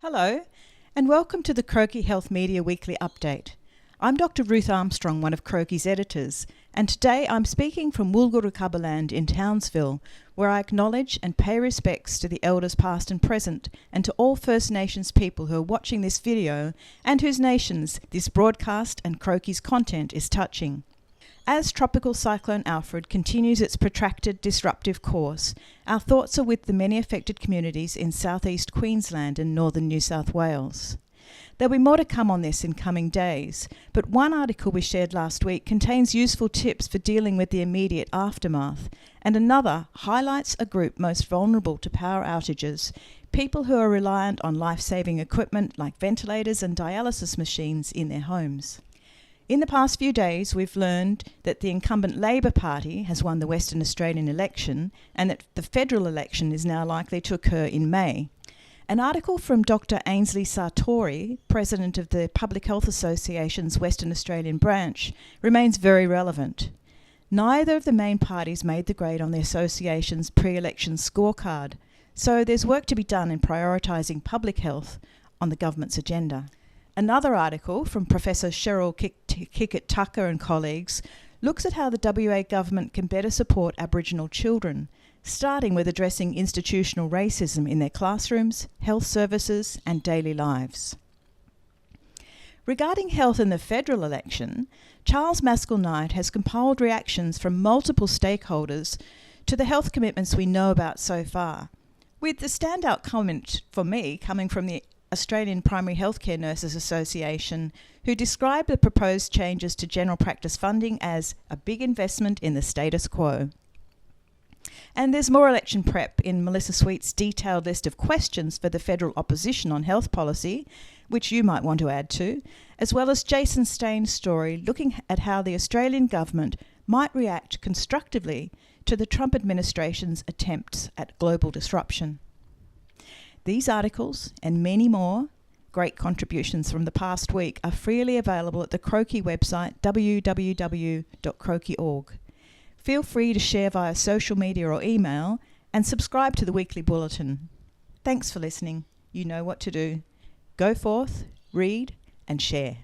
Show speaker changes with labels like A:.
A: Hello, and welcome to the Croakey Health Media Weekly Update. I'm Dr. Ruth Armstrong, one of Croakey's editors, and today I'm speaking from Woolgoolrucabaland in Townsville, where I acknowledge and pay respects to the elders past and present, and to all First Nations people who are watching this video and whose nations this broadcast and Croakey's content is touching. As Tropical Cyclone Alfred continues its protracted disruptive course, our thoughts are with the many affected communities in southeast Queensland and northern New South Wales. There'll be more to come on this in coming days, but one article we shared last week contains useful tips for dealing with the immediate aftermath, and another highlights a group most vulnerable to power outages, people who are reliant on life-saving equipment like ventilators and dialysis machines in their homes. In the past few days, we've learned that the incumbent Labor Party has won the Western Australian election and that the federal election is now likely to occur in May. An article from Dr. Ainsley Sartori, President of the Public Health Association's Western Australian branch, remains very relevant. Neither of the main parties made the grade on the association's pre-election scorecard, so there's work to be done in prioritising public health on the government's agenda. Another article from Professor Cheryl Kickett-Tucker and colleagues looks at how the WA government can better support Aboriginal children, starting with addressing institutional racism in their classrooms, health services and daily lives. Regarding health in the federal election, Charles Maskell-Knight has compiled reactions from multiple stakeholders to the health commitments we know about so far, with the standout comment for me coming from the Australian Primary Healthcare Nurses Association, who described the proposed changes to general practice funding as a big investment in the status quo. And there's more election prep in Melissa Sweet's detailed list of questions for the federal opposition on health policy, which you might want to add to, as well as Jason Stain's story looking at how the Australian government might react constructively to the Trump administration's attempts at global disruption. These articles, and many more great contributions from the past week, are freely available at the Croakey website www.croakey.org. Feel free to share via social media or email, and subscribe to the weekly bulletin. Thanks for listening. You know what to do. Go forth, read, and share.